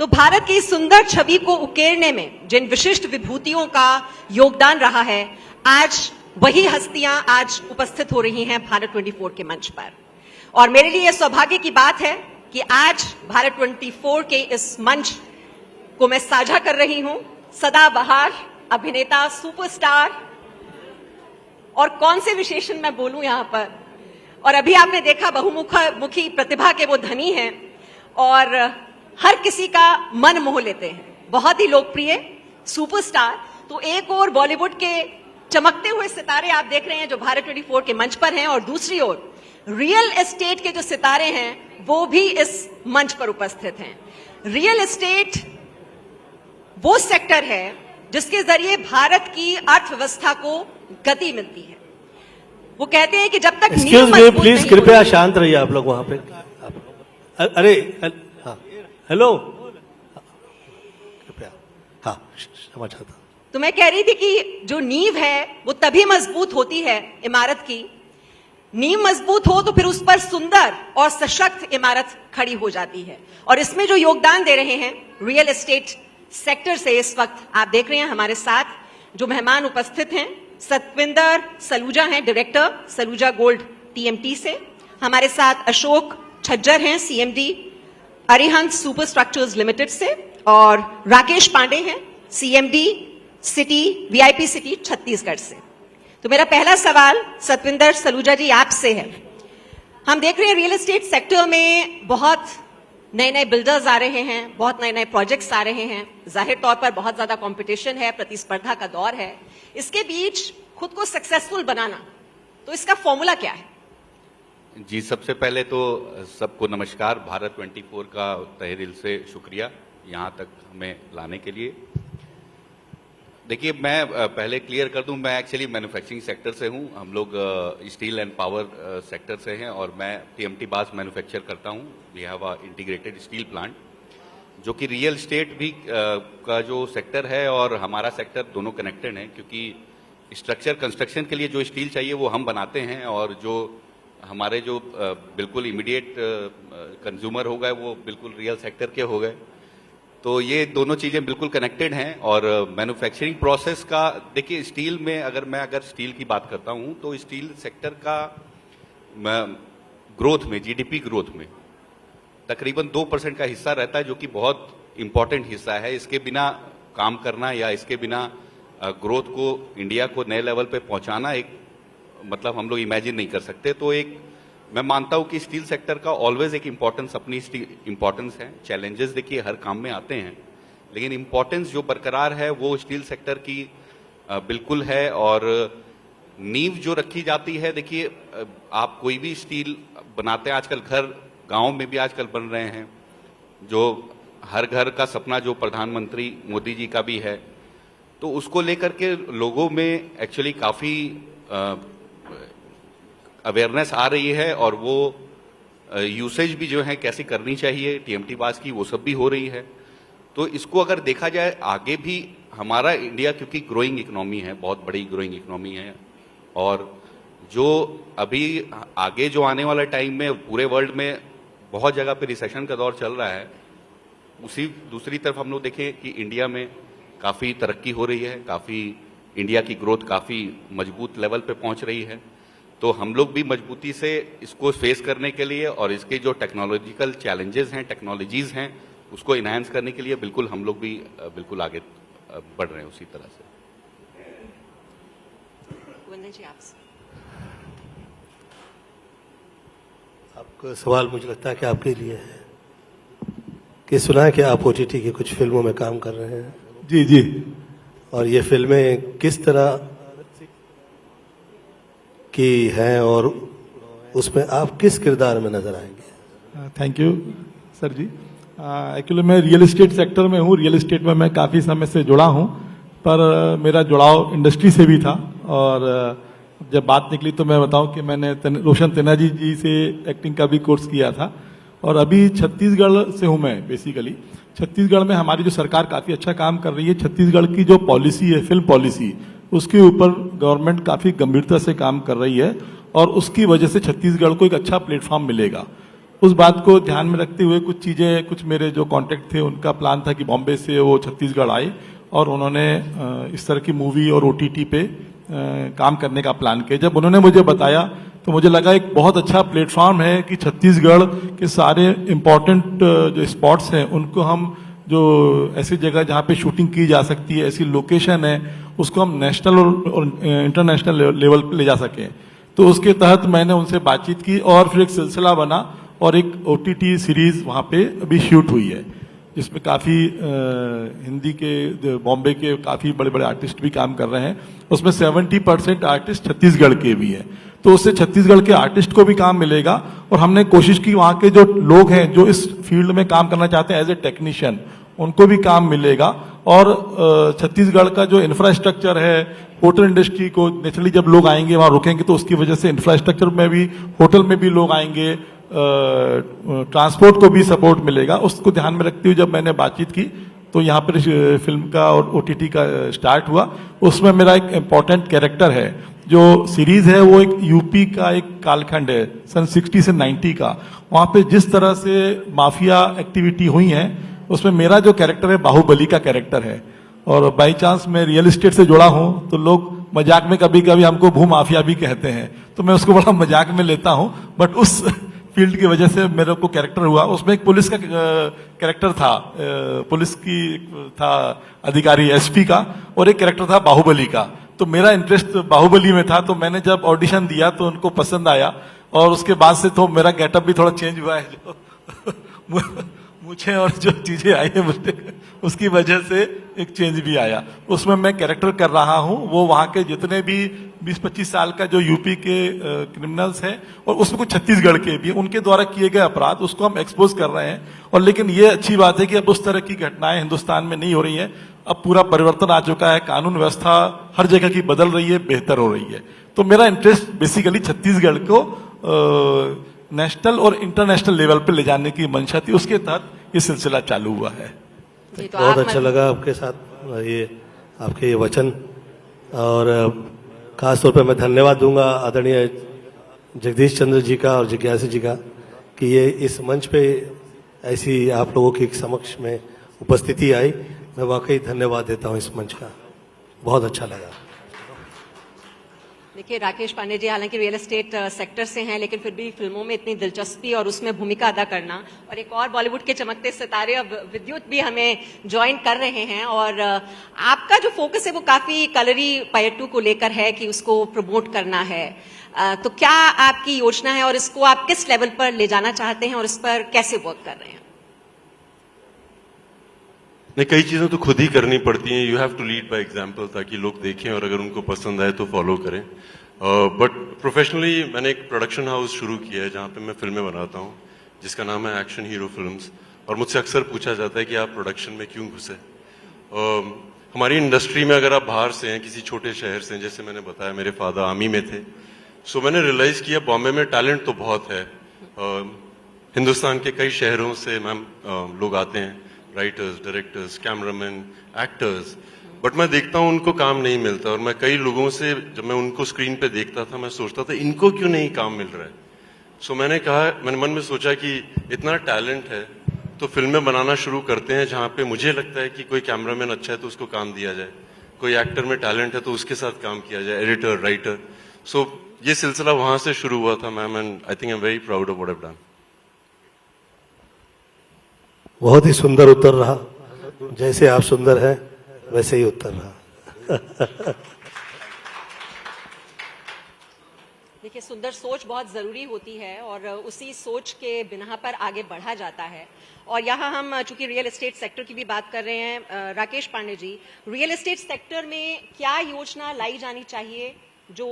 तो भारत की सुंदर छवि को उकेरने में जिन विशिष्ट विभूतियों का योगदान रहा है, आज वही हस्तियां आज उपस्थित हो रही हैं भारत 24 के मंच पर। और मेरे लिए सौभाग्य की बात है कि आज भारत 24 के इस मंच को मैं साझा कर रही हूं सदाबहार अभिनेता, सुपरस्टार, और कौन से विशेषण मैं बोलूं यहां पर। और अभी आपने देखा बहुमुखी प्रतिभा के वो धनी हैं और हर किसी का मन मोह लेते हैं, बहुत ही लोकप्रिय सुपरस्टार। तो एक और बॉलीवुड के चमकते हुए सितारे आप देख रहे हैं जो भारत 24 के मंच पर हैं, और दूसरी ओर रियल एस्टेट के जो सितारे हैं वो भी इस मंच पर उपस्थित हैं। रियल एस्टेट वो सेक्टर है जिसके जरिए भारत की अर्थव्यवस्था को गति मिलती है। वो कहते हैं कि जब तक प्लीज कृपया शांत रहिए आप लोग वहां पे। अरे हाँ, हेलो, कृपया, हाँ, क्षमा चाहता हूं। तो मैं कह रही थी कि जो नींव है वो तभी मजबूत होती है इमारत की। नींव मजबूत हो तो फिर उस पर सुंदर और सशक्त इमारत खड़ी हो जाती है। और इसमें जो योगदान दे रहे हैं रियल एस्टेट सेक्टर से, इस वक्त आप देख रहे हैं हमारे साथ जो मेहमान उपस्थित हैं, सतविंदर सलूजा हैं, डायरेक्टर सलूजा गोल्ड टीएमटी से। हमारे साथ अशोक छज्जर हैं, CMD Arihant super structures limited से, और राकेश पांडे हैं, CMD city VIP city Chhattisgarh से। तो मेरा पहला सवाल सतविंदर सलूजा जी आपसे है। हम देख रहे हैं रियल एस्टेट सेक्टर में बहुत नए नए बिल्डर्स आ रहे हैं, बहुत नए नए प्रोजेक्ट्स आ रहे हैं। जाहिर तौर पर बहुत ज्यादा कंपटीशन है, प्रतिस्पर्धा का दौर है। इसके बीच खुद को सक्सेसफुल बनाना, तो इसका फॉर्मूला क्या है? जी, सबसे पहले तो सबको नमस्कार। भारत 24 का तहे दिल से शुक्रिया यहाँ तक हमें लाने के लिए। देखिए, मैं पहले क्लियर कर दूं, मैं एक्चुअली मैन्युफैक्चरिंग सेक्टर से हूं। हम लोग स्टील एंड पावर सेक्टर से हैं और मैं टीएमटी बास मैन्युफैक्चर करता हूं। We have a integrated steel plant, जो कि रियल एस्टेट भी का जो सेक्टर है और हमारा सेक्टर दोनों कनेक्टेड हैं, क्योंकि स्ट्रक्चर कंस्ट्रक्शन के लिए जो स्टील चाहिए वो हम बनाते हैं, और जो हमारे जो बिल्कुल इमीडिएट कंज्यूमर हो गए वो बिल्कुल रियल सेक्टर के हो गए। तो ये दोनों चीजें बिल्कुल कनेक्टेड हैं। और मैन्युफैक्चरिंग प्रोसेस का देखिए, स्टील में अगर स्टील की बात करता हूं तो स्टील सेक्टर का ग्रोथ में, जीडीपी ग्रोथ में तकरीबन 2% का हिस्सा रहता है, जो कि बहुत इंपॉर्टेंट हिस्सा है। इसके बिना काम करना या इसके बिना ग्रोथ को, इंडिया को नए लेवल पे पहुंचाना एक मतलब हम लोग इमेजिन नहीं कर सकते। तो एक मैं मानता हूं कि स्टील सेक्टर का ऑलवेज एक इंपॉर्टेंस, अपनी इंपॉर्टेंस है। चैलेंजेस देखिए हर काम में आते हैं, लेकिन इंपॉर्टेंस जो बरकरार है वो स्टील सेक्टर की बिल्कुल है। और नींव जो रखी जाती है, देखिए आप कोई भी स्टील बनाते हैं, आजकल घर गांव में भी आजकल बन रहे हैं, जो हर घर का सपना जो प्रधानमंत्री मोदी जी का भी है, तो उसको लेकर के लोगों में एक्चुअली काफी अवेयरनेस आ रही है। और वो यूसेज भी जो है कैसे करनी चाहिए टीएमटी बास की, वो सब भी हो रही है। तो इसको अगर देखा जाए आगे भी, हमारा इंडिया क्योंकि ग्रोइंग इकोनॉमी है, बहुत बड़ी ग्रोइंग इकोनॉमी है, और जो अभी आगे जो आने वाला टाइम में पूरे वर्ल्ड में बहुत जगह पे रिसेशन का दौर चल रहा है, उसी दूसरी तरफ हम लोग देखें कि इंडिया में काफी तरक्की हो रही है, काफी इंडिया की ग्रोथ काफी मजबूत लेवल पे पहुंच रही है। तो हम लोग भी मजबूती से इसको फेस करने के लिए और इसके जो टेक्नोलॉजिकल चैलेंजेस हैं, टेक्नोलॉजीज हैं, उसको इनहांस करने के लिए बिल्कुल हम लोग भी बिल्कुल आगे बढ़ रहे हैं उसी तरह से। आपका सवाल मुझे लगता है कि आपके लिए है कि सुना है कि आप ओटीटी की कुछ फिल्मों में काम कर रहे हैं। जी जी। और ये फिल्में किस तरह की हैं और उसमें आप किस किरदार में नजर आएंगे? Thank you sir ji. Actually मैं रियल एस्टेट सेक्टर में हूँ। रियल एस्टेट में मैं काफ़ी समय से जुड़ा हूँ, पर मेरा जुड़ाव इंडस्ट्री से भी था। और जब बात निकली तो मैं बताऊं कि मैंने रोशन तेनाजी जी से एक्टिंग का भी कोर्स किया था, और अभी छत्तीसगढ़ से हूँ मैं बेसिकली। छत्तीसगढ़ में हमारी जो सरकार काफ़ी अच्छा काम कर रही है। छत्तीसगढ़ की जो पॉलिसी है, फिल्म पॉलिसी, उसके ऊपर गवर्नमेंट काफ़ी गंभीरता से काम कर रही है, और उसकी वजह से छत्तीसगढ़ को एक अच्छा प्लेटफॉर्म मिलेगा। उस बात को ध्यान में रखते हुए कुछ चीजें, कुछ मेरे जो कांटेक्ट थे उनका प्लान था कि बॉम्बे से वो छत्तीसगढ़ आए और उन्होंने इस तरह की मूवी और ओटीटी पे काम करने का प्लान किया। जब उन्होंने मुझे बताया तो मुझे लगा एक बहुत अच्छा प्लेटफॉर्म है कि छत्तीसगढ़ के सारे इम्पोर्टेंट जो स्पॉट्स हैं उनको हम, जो ऐसी जगह जहाँ पे शूटिंग की जा सकती है, ऐसी लोकेशन है, उसको हम नेशनल और इंटरनेशनल लेवल पे ले जा सकें। तो उसके तहत मैंने उनसे बातचीत की और फिर एक सिलसिला बना और एक ओटीटी सीरीज वहाँ पे अभी शूट हुई है, जिसमें काफ़ी हिंदी के, बॉम्बे के काफ़ी बड़े बड़े आर्टिस्ट भी काम कर रहे हैं। उसमें 70% आर्टिस्ट छत्तीसगढ़ के भी हैं, तो उससे छत्तीसगढ़ के आर्टिस्ट को भी काम मिलेगा। और हमने कोशिश की वहाँ के जो लोग हैं जो इस फील्ड में काम करना चाहते हैं एज ए टेक्नीशियन, उनको भी काम मिलेगा। और छत्तीसगढ़ का जो इंफ्रास्ट्रक्चर है, होटल इंडस्ट्री को नेचुरली जब लोग आएंगे वहाँ रुकेंगे तो उसकी वजह से इंफ्रास्ट्रक्चर में भी, होटल में भी लोग आएंगे, ट्रांसपोर्ट को भी सपोर्ट मिलेगा। उसको ध्यान में रखते हुए जब मैंने बातचीत की तो यहाँ पर फिल्म का और ओटीटी का स्टार्ट हुआ। उसमें मेरा एक इम्पॉर्टेंट कैरेक्टर है। जो सीरीज है वो एक यूपी का एक कालखंड है, सन 60 से 90 का। वहाँ पे जिस तरह से माफिया एक्टिविटी हुई है, उसमें मेरा जो कैरेक्टर है बाहुबली का कैरेक्टर है। और बाई चांस मैं रियल एस्टेट से जुड़ा हूं तो लोग मजाक में कभी कभी हमको भू माफिया भी कहते हैं, तो मैं उसको बड़ा मजाक में लेता हूं। बट उस फील्ड की वजह से मेरे को कैरेक्टर हुआ। उसमें एक पुलिस का कैरेक्टर था, पुलिस की था अधिकारी एसपी का, और एक कैरेक्टर था बाहुबली का। तो मेरा इंटरेस्ट बाहुबली में था, तो मैंने जब ऑडिशन दिया तो उनको पसंद आया और उसके बाद से तो मेरा गेटअप भी थोड़ा चेंज हुआ है। जो मुझे और जो चीजें आई है मुझे, उसकी वजह से एक चेंज भी आया। उसमें मैं कैरेक्टर कर रहा हूं वो वहां के जितने भी 20-25 साल का जो यूपी के क्रिमिनल्स हैं, और उसमें कुछ छत्तीसगढ़ के भी, उनके द्वारा किए गए अपराध उसको हम एक्सपोज कर रहे हैं। और लेकिन ये अच्छी बात है कि अब उस तरह की घटनाएं हिंदुस्तान में नहीं हो रही है। अब पूरा परिवर्तन आ चुका है, कानून व्यवस्था हर जगह की बदल रही है, बेहतर हो रही है। तो मेरा इंटरेस्ट बेसिकली छत्तीसगढ़ को नेशनल और इंटरनेशनल लेवल पे ले जाने की मंशा थी, उसके तहत ये सिलसिला चालू हुआ है। जी, तो बहुत आप अच्छा लगा आपके साथ ये आपके ये वचन, और खास तौर पे मैं धन्यवाद दूंगा आदरणीय जगदीश चंद्र जी का और जिज्ञासा जी का कि ये इस मंच पे ऐसी आप लोगों की समक्ष में उपस्थिति आई। मैं वाकई धन्यवाद देता हूं इस मंच का, बहुत अच्छा लगा। देखिए, राकेश पांडे जी हालांकि रियल एस्टेट सेक्टर से हैं, लेकिन फिर भी फिल्मों में इतनी दिलचस्पी और उसमें भूमिका अदा करना, और एक और बॉलीवुड के चमकते सितारे अब विद्युत भी हमें ज्वाइन कर रहे हैं। और आपका जो फोकस है वो काफी कलरी पयट्टू को लेकर है कि उसको प्रमोट करना है। तो क्या आपकी योजना है और इसको आप किस लेवल पर ले जाना चाहते हैं और इस पर कैसे वर्क कर रहे हैं? नहीं, कई चीजें तो खुद ही करनी पड़ती हैं। You have to lead by example, ताकि लोग देखें और अगर उनको पसंद आए तो फॉलो करें। बट प्रोफेशनली मैंने एक प्रोडक्शन हाउस शुरू किया है जहां पे मैं फिल्में बनाता हूं, जिसका नाम है एक्शन हीरो फिल्म्स। और मुझसे अक्सर पूछा जाता है कि आप प्रोडक्शन में क्यों घुसे। हमारी इंडस्ट्री में अगर आप बाहर से हैं, किसी छोटे शहर से हैं, जैसे मैंने बताया मेरे फादर आर्मी में थे, सो मैंने रियलाइज किया बॉम्बे में टैलेंट तो बहुत है। हिंदुस्तान के कई शहरों से मैम लोग आते हैं, writers, directors, cameraman, actors, but मैं देखता हूं उनको काम नहीं मिलता। और मैं कई लोगों से जब मैं उनको स्क्रीन पे देखता था, मैं सोचता था इनको क्यों नहीं काम मिल रहा है। सो मैंने मन में सोचा कि इतना टैलेंट है तो फिल्में बनाना शुरू करते हैं जहां पे मुझे लगता है कि कोई कैमरामैन अच्छा है तो उसको काम दिया जाए, कोई एक्टर में टैलेंट है तो उसके साथ काम किया जाए, एडिटर, राइटर। सो ये सिलसिला वहां से शुरू हुआ था ma'am, and I think I am very proud of what I have done. बहुत ही सुंदर उत्तर रहा, जैसे आप सुंदर हैं वैसे ही उत्तर रहा। देखिए, सुंदर सोच बहुत जरूरी होती है और उसी सोच के बिना पर आगे बढ़ा जाता है। और यहाँ हम चूंकि रियल एस्टेट सेक्टर की भी बात कर रहे हैं, Rakesh Pandey ji, real estate sector में क्या योजना लाई जानी चाहिए जो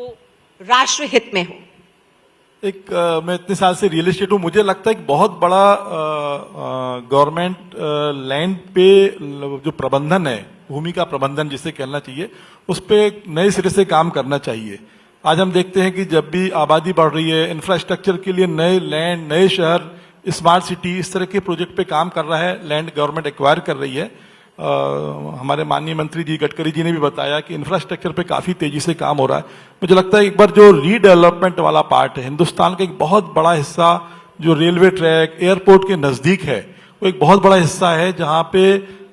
राष्ट्र हित में हो? मैं इतने साल से रियल एस्टेट हूँ, मुझे लगता है एक बहुत बड़ा गवर्नमेंट लैंड पे जो प्रबंधन है, भूमि का प्रबंधन जिसे कहना चाहिए, उस पर नए सिरे से काम करना चाहिए। आज हम देखते हैं कि जब भी आबादी बढ़ रही है, इंफ्रास्ट्रक्चर के लिए नए लैंड, नए शहर, स्मार्ट सिटी, इस तरह के प्रोजेक्ट पे काम कर रहा है, लैंड गवर्नमेंट एक्वायर कर रही है। हमारे माननीय मंत्री जी गडकरी जी ने भी बताया कि इंफ्रास्ट्रक्चर पे काफी तेजी से काम हो रहा है। मुझे लगता है एक बार जो रीडेवलपमेंट वाला पार्ट है, हिंदुस्तान का एक बहुत बड़ा हिस्सा जो रेलवे ट्रैक एयरपोर्ट के नजदीक है वो एक बहुत बड़ा हिस्सा है जहां पे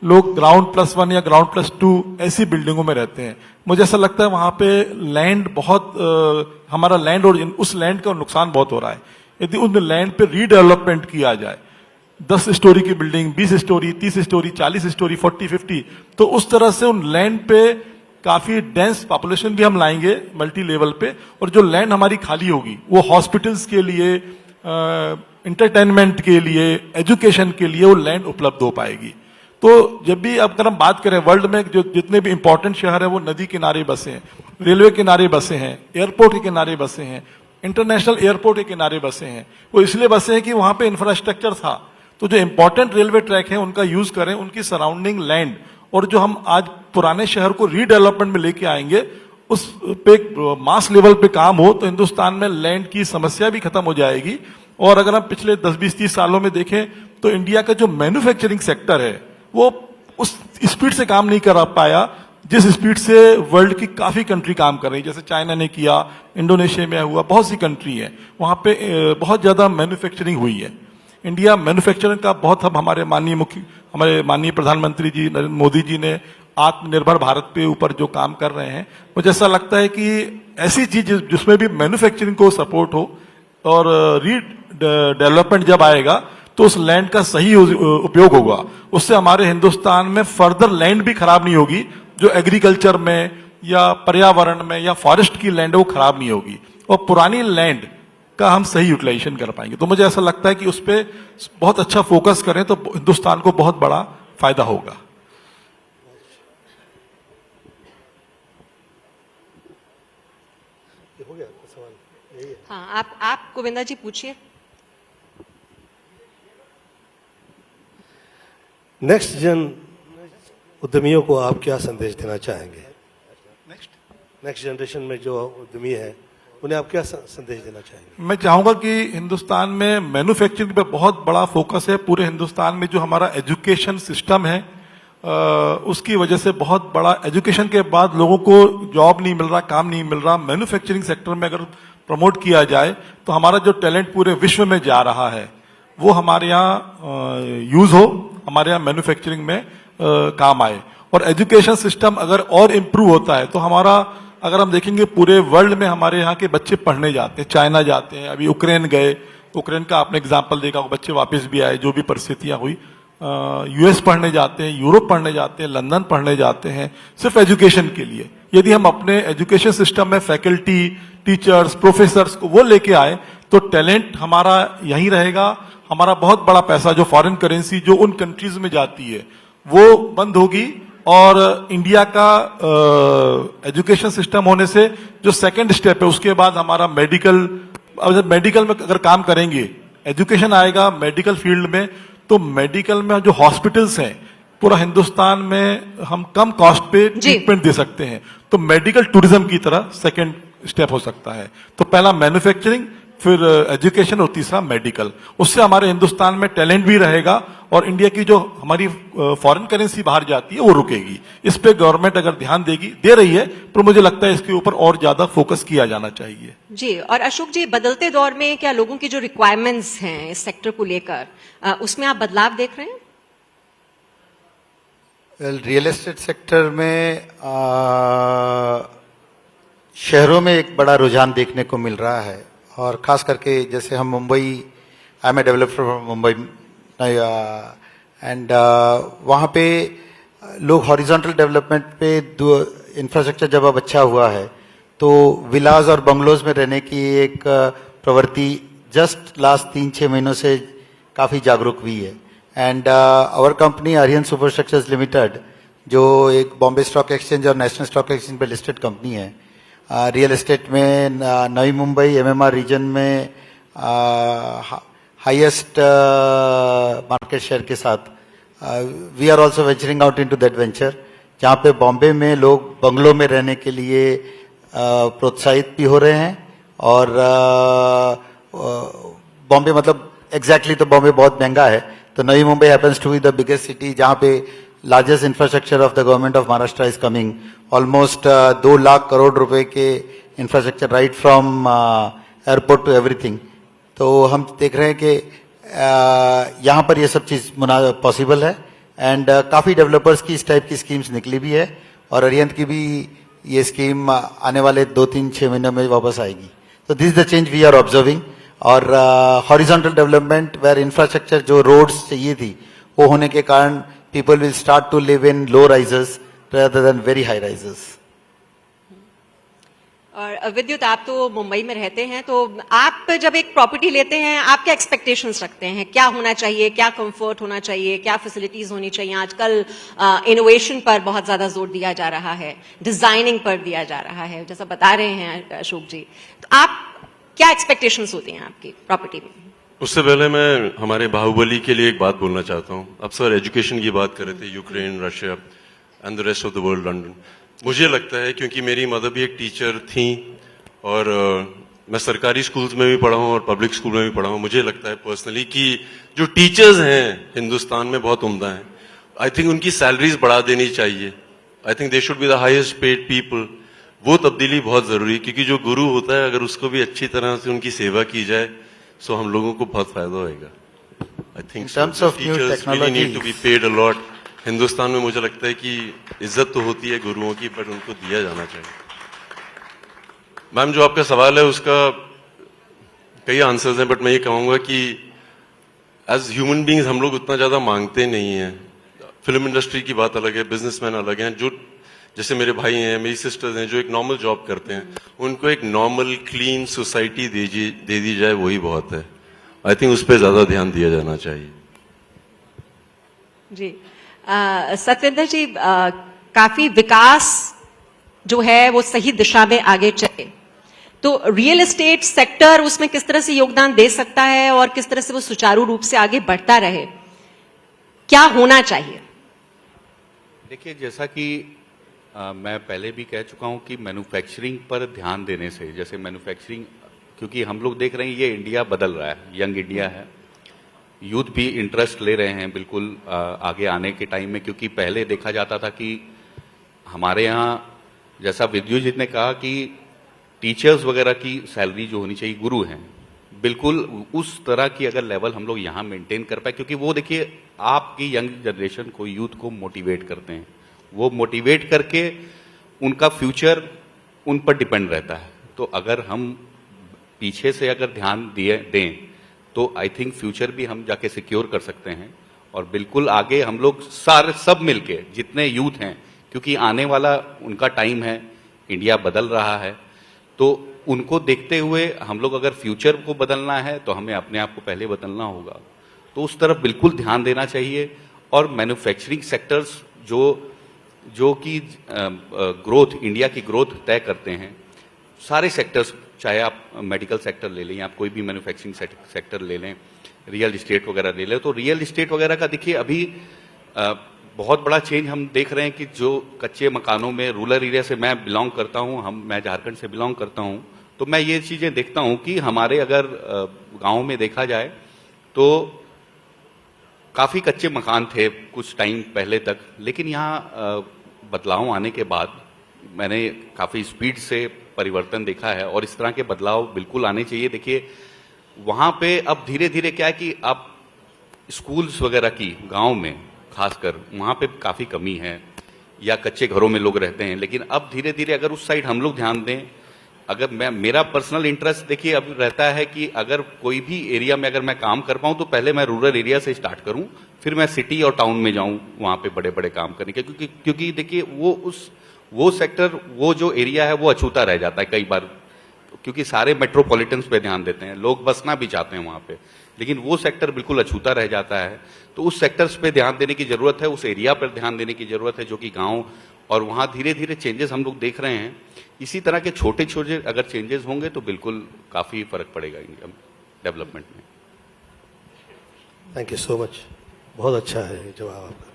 लोग ग्राउंड+1 या ग्राउंड+2 ऐसी बिल्डिंगों में रहते हैं। मुझे ऐसा लगता है वहां पे लैंड बहुत हमारा लैंड और उस लैंड का नुकसान बहुत हो रहा है। यदि उन लैंड पे रीडेवलपमेंट किया जाए 10 स्टोरी की बिल्डिंग, 20 स्टोरी, 30 स्टोरी, 40 स्टोरी, 40-50, तो उस तरह से उन लैंड पे काफी डेंस पॉपुलेशन भी हम लाएंगे मल्टी लेवल पे, और जो लैंड हमारी खाली होगी वो हॉस्पिटल्स के लिए, इंटरटेनमेंट के लिए, एजुकेशन के लिए वो लैंड उपलब्ध हो पाएगी। तो जब भी अगर हम बात करें वर्ल्ड में जो जितने भी इंपॉर्टेंट शहर है वो नदी किनारे बसे हैं, रेलवे किनारे बसे हैं, एयरपोर्ट के किनारे बसे हैं, इंटरनेशनल एयरपोर्ट के किनारे बसे हैं। वो इसलिए बसे हैं कि वहां पे इंफ्रास्ट्रक्चर था। तो जो इंपॉर्टेंट रेलवे ट्रैक है उनका यूज करें, उनकी सराउंडिंग लैंड, और जो हम आज पुराने शहर को रीडेवलपमेंट में लेके आएंगे उस पे मास लेवल पे काम हो तो हिंदुस्तान में लैंड की समस्या भी खत्म हो जाएगी। और अगर हम पिछले 10-20-30 सालों में देखें तो इंडिया का जो मैन्युफैक्चरिंग सेक्टर है वो उस स्पीड से काम नहीं कर पाया जिस स्पीड से वर्ल्ड की काफी कंट्री काम कर रही है। जैसे चाइना ने किया, इंडोनेशिया में हुआ, बहुत सी कंट्री है वहां पे बहुत ज्यादा मैन्युफैक्चरिंग हुई है। इंडिया मैन्युफैक्चरिंग का बहुत, अब हमारे माननीय प्रधानमंत्री जी नरेंद्र मोदी जी ने आत्मनिर्भर भारत पे ऊपर जो काम कर रहे हैं, मुझे ऐसा लगता है कि ऐसी चीज जिसमें भी मैन्युफैक्चरिंग को सपोर्ट हो और रीडेवलपमेंट जब आएगा तो उस लैंड का सही उपयोग होगा। उससे हमारे हिंदुस्तान में फर्दर लैंड भी खराब नहीं होगी, जो एग्रीकल्चर में या पर्यावरण में या फॉरेस्ट की लैंड है वो खराब नहीं होगी, और पुरानी लैंड का हम सही यूटिलाइजेशन कर पाएंगे। तो मुझे ऐसा लगता है कि उस पर बहुत अच्छा फोकस करें तो हिंदुस्तान को बहुत बड़ा फायदा होगा। हाँ, आप गोविंदा जी पूछिए। नेक्स्ट जन उद्यमियों को आप क्या संदेश देना चाहेंगे? नेक्स्ट जनरेशन में जो उद्यमी है उन्हें आप क्या संदेश देना चाहेंगे? मैं चाहूंगा कि हिंदुस्तान में मैन्युफैक्चरिंग पे बहुत बड़ा फोकस है। पूरे हिंदुस्तान में जो हमारा एजुकेशन सिस्टम है उसकी वजह से बहुत बड़ा, एजुकेशन के बाद लोगों को जॉब नहीं मिल रहा, काम नहीं मिल रहा। मैन्युफैक्चरिंग सेक्टर में अगर प्रमोट किया जाए तो हमारा जो टैलेंट पूरे विश्व में जा रहा है वो हमारे यहाँ यूज हो, हमारे यहाँ मैन्युफैक्चरिंग में काम आए। और एजुकेशन सिस्टम अगर और इम्प्रूव होता है तो हमारा, अगर हम देखेंगे पूरे वर्ल्ड में हमारे यहाँ के बच्चे पढ़ने जाते हैं, चाइना जाते हैं, अभी यूक्रेन गए, यूक्रेन का आपने एग्जाम्पल देखा, वो बच्चे वापस भी आए जो भी परिस्थितियां हुई। यूएस पढ़ने जाते हैं, यूरोप पढ़ने जाते हैं, लंदन पढ़ने जाते हैं सिर्फ एजुकेशन के लिए। यदि हम अपने एजुकेशन सिस्टम में फैकल्टी, टीचर्स, प्रोफेसर्स को वो लेके आए तो टैलेंट हमारा यहीं रहेगा। हमारा बहुत बड़ा पैसा जो फॉरेन करेंसी जो उन कंट्रीज में जाती है वो बंद होगी, और इंडिया का एजुकेशन सिस्टम होने से जो सेकंड स्टेप है उसके बाद हमारा मेडिकल में अगर काम करेंगे, एजुकेशन आएगा मेडिकल फील्ड में, तो मेडिकल में जो हॉस्पिटल्स हैं पूरा हिंदुस्तान में हम कम कॉस्ट पे ट्रीटमेंट दे सकते हैं। तो मेडिकल टूरिज्म की तरह सेकंड स्टेप हो सकता है। तो पहला मैन्युफैक्चरिंग, फिर एजुकेशन और तीसरा मेडिकल। उससे हमारे हिंदुस्तान में टैलेंट भी रहेगा और इंडिया की जो हमारी फॉरेन करेंसी बाहर जाती है वो रुकेगी। इस पे गवर्नमेंट अगर ध्यान दे रही है, पर मुझे लगता है इसके ऊपर और ज्यादा फोकस किया जाना चाहिए। जी, और अशोक जी, बदलते दौर में क्या लोगों की जो रिक्वायरमेंट्स हैं इस सेक्टर को लेकर, उसमें आप बदलाव देख रहे हैं? रियल एस्टेट सेक्टर में शहरों में एक बड़ा रुझान देखने को मिल रहा है, और खास करके जैसे हम Mumbai, I am a developer from Mumbai, and वहाँ पे लोग हॉरिजॉन्टल डेवलपमेंट पे इंफ्रास्ट्रक्चर जब अब अच्छा हुआ है तो विलाज और बंगलोज में रहने की एक प्रवृत्ति जस्ट लास्ट 3-6 महीनों से काफी जागरूक हुई है। And our company Aryan superstructures limited, जो एक बॉम्बे स्टॉक एक्सचेंज और नेशनल स्टॉक एक्सचेंज पे लिस्टेड कंपनी है, रियल एस्टेट में नई मुंबई एमएमआर रीजन में हाईएस्ट मार्केट शेयर के साथ we are also venturing out into that venture, जहाँ पे बॉम्बे में लोग बंगलों में रहने के लिए प्रोत्साहित भी हो रहे हैं। और बॉम्बे मतलब एग्जैक्टली तो बॉम्बे बहुत महंगा है, तो नई Mumbai happens to be the biggest city जहाँ पे largest infrastructure of the government of Maharashtra is coming, almost 2 lakh crore रुपए के infrastructure right from airport to everything. तो हम देख रहे हैं कि यहाँ पर ये सब चीज पॉसिबल है एंड काफी डेवलपर्स की इस टाइप की स्कीम्स निकली भी है और अरिहंत की भी ये स्कीम आने वाले 2-3-6 महीनों में वापस आएगी. तो this is the change we are observing. और हॉरिजॉन्टल डेवलपमेंट वेयर इंफ्रास्ट्रक्चर जो रोड्स चाहिए थी वो होने के कारण people will start to live in low rises rather than very high rises. और विद्युत, आप तो मुंबई में रहते हैं, तो आप जब एक प्रॉपर्टी लेते हैं आप क्या एक्सपेक्टेशंस रखते हैं? क्या होना चाहिए, क्या कंफर्ट होना चाहिए, क्या फैसिलिटीज होनी चाहिए? आजकल इनोवेशन पर बहुत ज्यादा जोर दिया जा रहा है, डिजाइनिंग पर दिया जा रहा है, जैसा बता रहे हैं अशोक जी. तो आप क्या एक्सपेक्टेशंस होती हैं आपकी प्रॉपर्टी में? उससे पहले मैं हमारे बाहुबली के लिए एक बात बोलना चाहता हूँ. अब सर एजुकेशन की बात कर रहे थे, Ukraine, Russia and the rest of the world, London. मुझे लगता है क्योंकि मेरी मदर भी एक टीचर थी और मैं सरकारी स्कूल्स में भी पढ़ा हूँ और पब्लिक स्कूल में भी पढ़ा हूँ, मुझे लगता है पर्सनली कि जो टीचर्स हैं हिंदुस्तान में बहुत उम्दा हैं. आई थिंक उनकी सैलरीज बढ़ा देनी चाहिए. I think they should be the highest paid people. वो तब्दीली बहुत जरूरी है क्योंकि जो गुरु होता है अगर उसको भी अच्छी तरह से उनकी सेवा की जाए तो हम लोगों को बहुत फायदा होगा. I think teachers really need to be paid a lot. Hindustan में मुझे लगता है कि इज्जत तो होती है गुरुओं की, बट उनको दिया जाना चाहिए. मैम, जो आपका सवाल है उसका कई आंसर्स हैं, बट मैं ये कहूंगा कि एज ह्यूमन बींग्स हम लोग उतना ज्यादा मांगते नहीं हैं. फिल्म इंडस्ट्री की बात अलग है, बिजनेसमैन अलग हैं, जो जैसे मेरे भाई हैं, मेरी सिस्टर्स हैं, जो एक नॉर्मल जॉब करते हैं, उनको एक नॉर्मल क्लीन सोसाइटी दे दी जाए वही बहुत है. आई थिंक उस पर ज्यादा ध्यान दिया जाना चाहिए. जी, सत्येंद्र जी, काफी विकास जो है वो सही दिशा में आगे चले, तो रियल एस्टेट सेक्टर उसमें किस तरह से योगदान दे सकता है और किस तरह से वो सुचारू रूप से आगे बढ़ता रहे? क्या होना चाहिए? देखिए, जैसा कि मैं पहले भी कह चुका हूं कि मैन्युफैक्चरिंग पर ध्यान देने से, जैसे मैन्युफैक्चरिंग, क्योंकि हम लोग देख रहे हैं ये इंडिया बदल रहा है, यंग इंडिया है, यूथ भी इंटरेस्ट ले रहे हैं बिल्कुल आगे आने के टाइम में. क्योंकि पहले देखा जाता था कि हमारे यहाँ, जैसा विद्युत जी ने कहा कि टीचर्स वगैरह की सैलरी जो होनी चाहिए, गुरु हैं, बिल्कुल उस तरह की अगर लेवल हम लोग यहाँ मेंटेन कर पाए, क्योंकि वो देखिए आपकी यंग जनरेशन को, यूथ को मोटिवेट करते हैं. वो मोटिवेट करके उनका फ्यूचर उन पर डिपेंड रहता है. तो अगर हम पीछे से अगर ध्यान दें तो आई थिंक फ्यूचर भी हम जाके सिक्योर कर सकते हैं. और बिल्कुल आगे हम लोग सारे सब मिलके, जितने यूथ हैं, क्योंकि आने वाला उनका टाइम है, इंडिया बदल रहा है, तो उनको देखते हुए हम लोग अगर फ्यूचर को बदलना है तो हमें अपने आप को पहले बदलना होगा. तो उस तरफ बिल्कुल ध्यान देना चाहिए. और मैन्युफैक्चरिंग सेक्टर्स जो कि ग्रोथ, इंडिया की ग्रोथ तय करते हैं, सारे सेक्टर्स, चाहे आप मेडिकल सेक्टर ले लें, आप कोई भी मैन्युफैक्चरिंग सेक्टर ले लें, रियल इस्टेट वगैरह ले लें, तो रियल इस्टेट वगैरह का देखिए अभी बहुत बड़ा चेंज हम देख रहे हैं कि जो कच्चे मकानों में, रूरल एरिया से मैं बिलोंग करता हूं, मैं झारखंड से बिलोंग करता हूं, तो मैं ये चीजें देखता हूं कि हमारे अगर गांव में देखा जाए तो काफी कच्चे मकान थे कुछ टाइम पहले तक, लेकिन यहाँ बदलाव आने के बाद मैंने काफी स्पीड से परिवर्तन देखा है और इस तरह के बदलाव बिल्कुल आने चाहिए. देखिए, वहां पे अब धीरे धीरे क्या है कि अब स्कूल्स वगैरह की गांव में खासकर वहां पे काफी कमी है, या कच्चे घरों में लोग रहते हैं. लेकिन अब धीरे धीरे अगर उस साइड हम लोग ध्यान दें, अगर मेरा पर्सनल इंटरेस्ट देखिए अब रहता है कि अगर कोई भी एरिया में अगर मैं काम कर पाऊं तो पहले मैं रूरल एरिया से स्टार्ट करूं, फिर मैं सिटी और टाउन में जाऊं वहां पे बड़े बड़े काम करने के. क्योंकि देखिए वो सेक्टर, वो जो एरिया है वो अछूता रह जाता है कई बार, क्योंकि सारे मेट्रोपॉलिटन्स पे ध्यान देते हैं, लोग बसना भी चाहते हैं वहां पे, लेकिन वो सेक्टर बिल्कुल अछूता रह जाता है. तो उस सेक्टर्स पे ध्यान देने की जरूरत है, उस एरिया पर ध्यान देने की जरूरत है जो कि गांव, और वहां धीरे धीरे चेंजेस हम लोग देख रहे हैं. इसी तरह के छोटे छोटे अगर चेंजेस होंगे तो बिल्कुल काफी फर्क पड़ेगा इंडिया में डेवलपमेंट में. थैंक यू सो मच, बहुत अच्छा है जवाब आपका.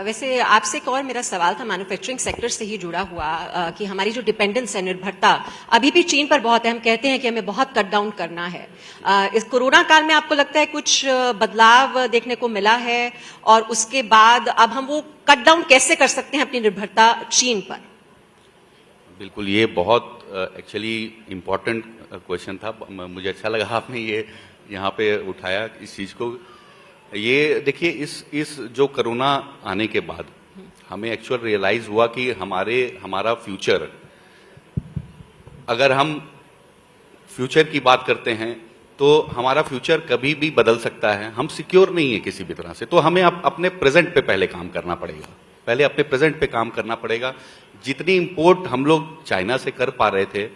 वैसे आपसे एक और मेरा सवाल था मैन्युफैक्चरिंग सेक्टर से ही जुड़ा हुआ, कि हमारी जो डिपेंडेंस है, निर्भरता अभी भी चीन पर बहुत है. हम कहते हैं कि हमें बहुत कट डाउन करना है. इस कोरोना काल में आपको लगता है कुछ बदलाव देखने को मिला है, और उसके बाद अब हम वो कट डाउन कैसे कर सकते हैं अपनी निर्भरता चीन पर? बिल्कुल, ये बहुत एक्चुअली इम्पोर्टेंट क्वेश्चन था। मुझे अच्छा लगा आपने ये यहाँ पे उठाया इस चीज को। ये देखिए, इस जो कोरोना आने के बाद हमें एक्चुअल रियलाइज हुआ कि हमारा फ्यूचर, अगर हम फ्यूचर की बात करते हैं तो हमारा फ्यूचर कभी भी बदल सकता है। हम सिक्योर नहीं है किसी भी तरह से, तो हमें अपने प्रेजेंट पे पहले काम करना पड़ेगा। पहले अपने प्रेजेंट पे काम करना पड़ेगा। जितनी इंपोर्ट हम लोग चाइना से कर पा रहे थे,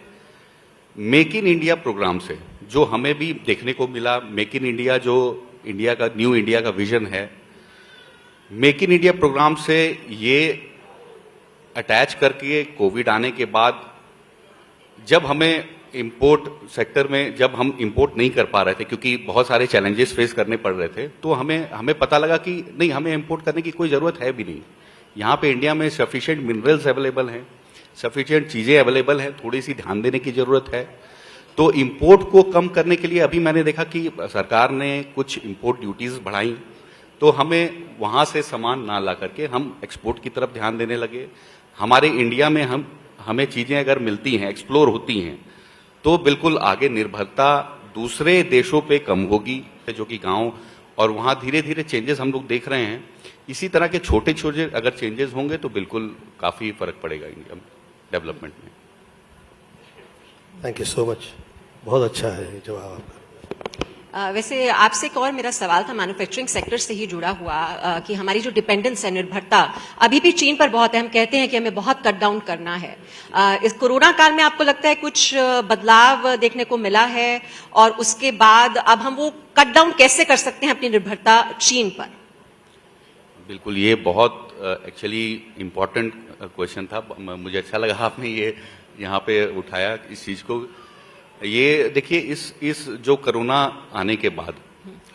मेक इन इंडिया प्रोग्राम से जो हमें भी देखने को मिला, मेक इन इंडिया जो इंडिया का न्यू इंडिया का विजन है, मेक इन इंडिया प्रोग्राम से ये अटैच करके कोविड आने के बाद जब हमें इंपोर्ट सेक्टर में जब हम इंपोर्ट नहीं कर पा रहे थे क्योंकि बहुत सारे चैलेंजेस फेस करने पड़ रहे थे, तो हमें पता लगा कि नहीं, हमें इंपोर्ट करने की कोई जरूरत है भी नहीं। यहाँ पे इंडिया में सफिशिएंट मिनरल्स अवेलेबल हैं, सफिशिएंट चीजें अवेलेबल हैं, थोड़ी सी ध्यान देने की जरूरत है। तो इंपोर्ट को कम करने के लिए अभी मैंने देखा कि सरकार ने कुछ इंपोर्ट ड्यूटीज बढ़ाई, तो हमें वहां से सामान ना ला करके हम एक्सपोर्ट की तरफ ध्यान देने लगे। हमारे इंडिया में हमें चीजें अगर मिलती हैं, एक्सप्लोर होती हैं, तो बिल्कुल आगे निर्भरता दूसरे देशों पे कम होगी, जो कि गांव, और वहां धीरे धीरे चेंजेस हम लोग देख रहे हैं। इसी तरह के छोटे छोटे अगर चेंजेस होंगे तो बिल्कुल काफी फर्क पड़ेगा इंडिया में डेवलपमेंट में। थैंक यू सो मच, बहुत अच्छा है जवाब आपका। वैसे आपसे एक और मेरा सवाल था मैन्युफैक्चरिंग सेक्टर से ही जुड़ा हुआ, कि हमारी जो डिपेंडेंस है, निर्भरता अभी भी चीन पर बहुत है। हम कहते हैं कि हमें बहुत कट डाउन करना है। इस कोरोना काल में आपको लगता है कुछ बदलाव देखने को मिला है, और उसके बाद अब हम वो कट डाउन कैसे कर सकते हैं अपनी निर्भरता चीन पर? बिल्कुल, ये बहुत एक्चुअली इम्पोर्टेंट क्वेश्चन था। मुझे अच्छा लगा आपने ये यहाँ पे उठाया इस चीज को। ये देखिए, इस जो कोरोना आने के बाद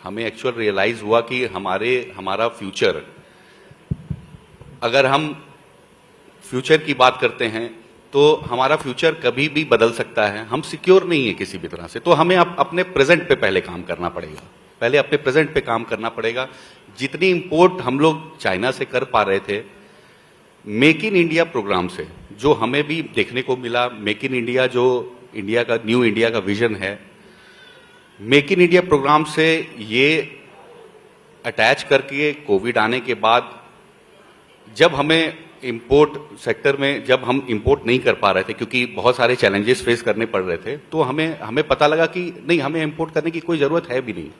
हमें एक्चुअल रियलाइज हुआ कि हमारा फ्यूचर, अगर हम फ्यूचर की बात करते हैं तो हमारा फ्यूचर कभी भी बदल सकता है। हम सिक्योर नहीं है किसी भी तरह से, तो हमें अपने प्रेजेंट पे पहले काम करना पड़ेगा। पहले अपने प्रेजेंट पे काम करना पड़ेगा। जितनी इंपोर्ट हम लोग चाइना से कर पा रहे थे, मेक इन इंडिया प्रोग्राम से जो हमें भी देखने को मिला, मेक इन इंडिया जो इंडिया का न्यू इंडिया का विजन है, मेक इन इंडिया प्रोग्राम से ये अटैच करके कोविड आने के बाद जब हमें इंपोर्ट सेक्टर में जब हम इंपोर्ट नहीं कर पा रहे थे क्योंकि बहुत सारे चैलेंजेस फेस करने पड़ रहे थे, तो हमें पता लगा कि नहीं, हमें इंपोर्ट करने की कोई जरूरत है भी नहीं।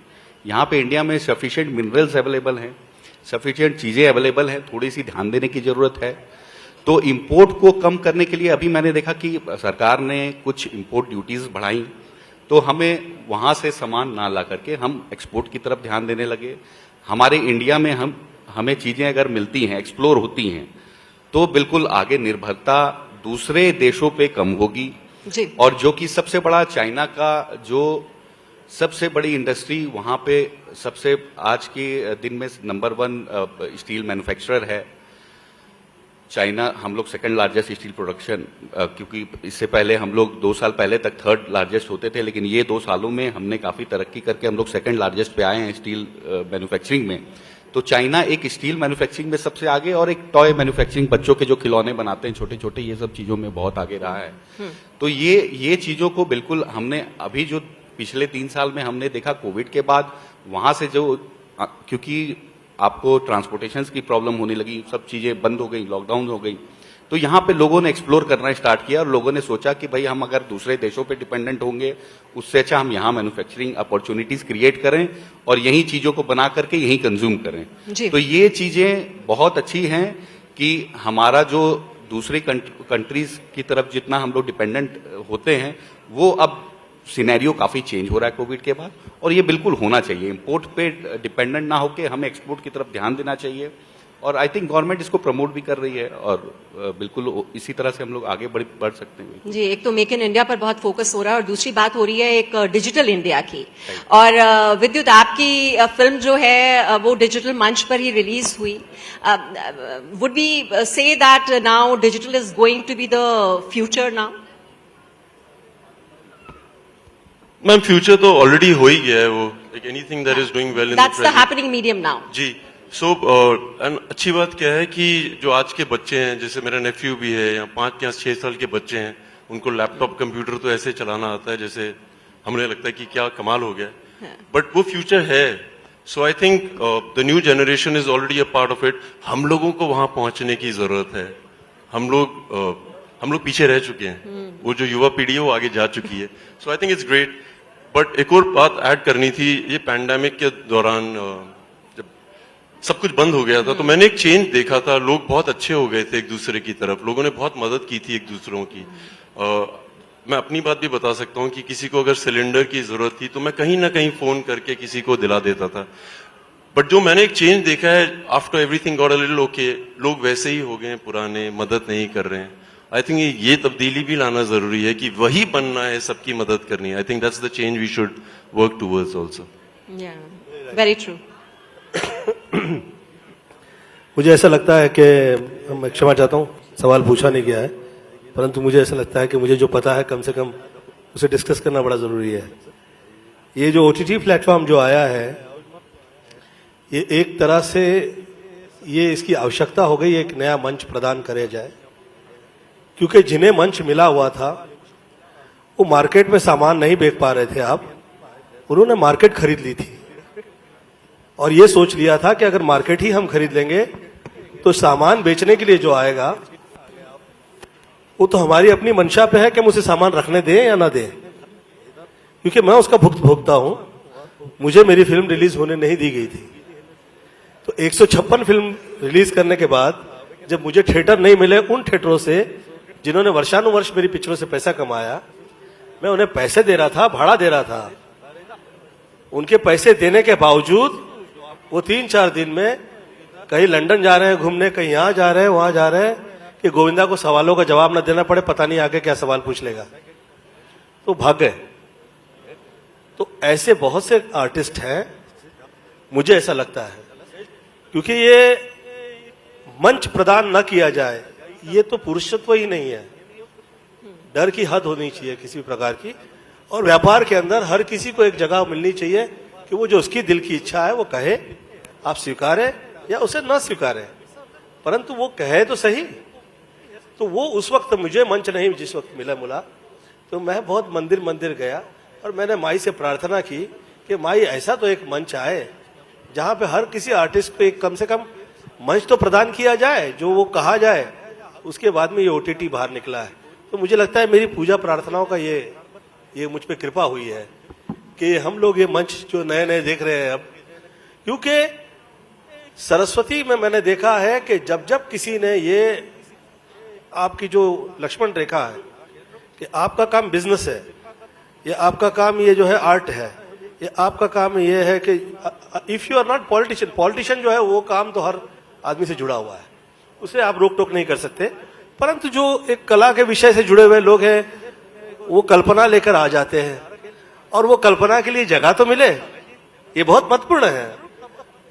यहाँ पे इंडिया में सफिशिएंट मिनरल्स अवेलेबल हैं, सफिशिएंट चीजें अवेलेबल हैं, थोड़ी सी ध्यान देने की जरूरत है। तो इंपोर्ट को कम करने के लिए अभी मैंने देखा कि सरकार ने कुछ इंपोर्ट ड्यूटीज बढ़ाई, तो हमें वहां से सामान ना ला करके हम एक्सपोर्ट की तरफ ध्यान देने लगे। हमारे इंडिया में हमें चीजें अगर मिलती हैं, एक्सप्लोर होती हैं, तो बिल्कुल आगे निर्भरता दूसरे देशों पे कम होगी जी। और जो कि सबसे बड़ा चाइना का जो सबसे बड़ी इंडस्ट्री, वहां पे सबसे आज के दिन में नंबर 1 स्टील मैन्युफैक्चरर है चाइना। हम लोग सेकंड लार्जेस्ट स्टील प्रोडक्शन, क्योंकि इससे पहले हम लोग 2 साल पहले तक थर्ड लार्जेस्ट होते थे, लेकिन ये 2 सालों में हमने काफी तरक्की करके हम लोग सेकंड लार्जेस्ट पे आए हैं स्टील मैन्युफैक्चरिंग में। तो चाइना एक स्टील मैन्युफैक्चरिंग में सबसे आगे, और एक टॉय मैन्युफैक्चरिंग, बच्चों के जो खिलौने बनाते हैं छोटे छोटे, ये सब चीजों में बहुत आगे रहा है। तो ये चीजों को बिल्कुल हमने अभी जो पिछले 3 साल में हमने देखा कोविड के बाद, वहां से जो, क्योंकि आपको ट्रांसपोर्टेशन की प्रॉब्लम होने लगी, सब चीजें बंद हो गई, लॉकडाउन हो गई, तो यहाँ पे लोगों ने एक्सप्लोर करना स्टार्ट किया और लोगों ने सोचा कि भाई हम अगर दूसरे देशों पे डिपेंडेंट होंगे, उससे अच्छा हम यहाँ मैन्युफैक्चरिंग अपॉर्चुनिटीज क्रिएट करें और यही चीजों को बना करके यही कंज्यूम करें। तो ये चीजें बहुत अच्छी हैं कि हमारा जो दूसरी कंट्रीज की तरफ जितना हम लोग डिपेंडेंट होते हैं, वो अब सिनेरियो काफी चेंज हो रहा है कोविड के बाद, और ये बिल्कुल होना चाहिए। इंपोर्ट पे डिपेंडेंट ना होके हमें एक्सपोर्ट की तरफ ध्यान देना चाहिए, और आई थिंक गवर्नमेंट इसको प्रमोट भी कर रही है, और बिल्कुल इसी तरह से हम लोग आगे बढ़ सकते हैं। जी, एक तो मेक इन इंडिया पर बहुत फोकस हो रहा है, और दूसरी बात हो रही है एक डिजिटल इंडिया की। और विद्युत, आपकी फिल्म जो है वो डिजिटल मंच पर ही रिलीज हुई। Would we say that now digital is going to be the future now? Ma'am, future तो ऑलरेडी हो ही गया है। वो like anything that is doing well in the that's the happening medium now. जी। सो अच्छी बात क्या है कि जो आज के बच्चे हैं, जैसे मेरा नेफ्यू भी है, या 5 या 6 साल के बच्चे हैं, उनको लैपटॉप कंप्यूटर तो ऐसे चलाना आता है जैसे हमें लगता है कि क्या कमाल हो गया, बट वो फ्यूचर है। So I think the new generation is already a part of it. हम लोगों को वहां पहुंचने की जरूरत है। हम लोग पीछे रह चुके हैं, वो जो युवा पीढ़ी है वो आगे जा चुकी है। So I think it's great. But एक और बात ऐड करनी थी, ये पैंडेमिक के दौरान जब सब कुछ बंद हो गया था तो मैंने एक चेंज देखा था। लोग बहुत अच्छे हो गए थे एक दूसरे की तरफ, लोगों ने बहुत मदद की थी एक दूसरों की। मैं अपनी बात भी बता सकता हूँ कि किसी को अगर सिलेंडर की जरूरत थी तो मैं कहीं ना कहीं फोन करके किसी को दिला देता था। बट जो मैंने एक चेंज देखा है, after everything got a little okay, लोग वैसे ही हो गए हैं पुराने, मदद नहीं कर रहे हैं। आई थिंक ये तब्दीली भी लाना जरूरी है कि वही बनना है, सबकी मदद करनी है। I think that's the change we should work towards also. Very true. मुझे ऐसा लगता है कि मैं क्षमा चाहता हूँ, सवाल पूछा नहीं गया है, परंतु मुझे ऐसा लगता है कि मुझे जो पता है कम से कम उसे डिस्कस करना बड़ा जरूरी है। ये जो OTT प्लेटफॉर्म जो आया है, ये एक तरह से ये इसकी आवश्यकता हो गई, एक नया मंच प्रदान करे जाए, क्योंकि जिन्हें मंच मिला हुआ था वो मार्केट में सामान नहीं बेच पा रहे थे। आप उन्होंने मार्केट खरीद ली थी और ये सोच लिया था कि अगर मार्केट ही हम खरीद लेंगे तो सामान बेचने के लिए जो आएगा वो तो हमारी अपनी मंशा पे है कि हम उसे सामान रखने दें या ना दें, क्योंकि मैं उसका भुगता हूं। मुझे मेरी फिल्म रिलीज होने नहीं दी गई थी, तो 156 फिल्म रिलीज करने के बाद जब मुझे थिएटर नहीं मिले, उन थिएटरों से जिन्होंने वर्षानुवर्ष मेरी पिक्चरों से पैसा कमाया, मैं उन्हें पैसे दे रहा था, भाड़ा दे रहा था। उनके पैसे देने के बावजूद वो 3-4 दिन में कहीं लंदन जा रहे हैं घूमने, कहीं यहां जा रहे हैं, वहां जा रहे हैं, कि गोविंदा को सवालों का जवाब न देना पड़े, पता नहीं आगे क्या सवाल पूछ लेगा, तो भाग गए। तो ऐसे बहुत से आर्टिस्ट हैं, मुझे ऐसा लगता है, क्योंकि ये मंच प्रदान न किया जाए, ये तो पुरुषत्व ही नहीं है। डर की हद होनी चाहिए किसी प्रकार की, और व्यापार के अंदर हर किसी को एक जगह मिलनी चाहिए कि वो जो उसकी दिल की इच्छा है वो कहे, आप स्वीकारें या उसे न स्वीकारें, परंतु वो कहे तो सही। तो वो उस वक्त मुझे मंच नहीं जिस वक्त मिला, तो मैं बहुत मंदिर गया और मैंने माई से प्रार्थना की कि माई ऐसा तो एक मंच आए जहां पे हर किसी आर्टिस्ट को एक कम से कम मंच तो प्रदान किया जाए, जो वो कहा जाए। उसके बाद में ये OTT बाहर निकला है, तो मुझे लगता है मेरी पूजा प्रार्थनाओं का ये मुझ पे कृपा हुई है कि हम लोग ये मंच जो नए देख रहे हैं अब, क्योंकि सरस्वती में मैंने देखा है कि जब किसी ने ये आपकी जो लक्ष्मण रेखा है कि आपका काम बिजनेस है, ये आपका काम ये जो है आर्ट है, ये आपका काम ये है कि if you are not politician जो है वो काम तो हर आदमी से जुड़ा हुआ है, उसे आप रोक टोक नहीं कर सकते, परंतु जो एक कला के विषय से जुड़े हुए लोग हैं वो कल्पना लेकर आ जाते हैं, और वो कल्पना के लिए जगह तो मिले, ये बहुत महत्वपूर्ण है।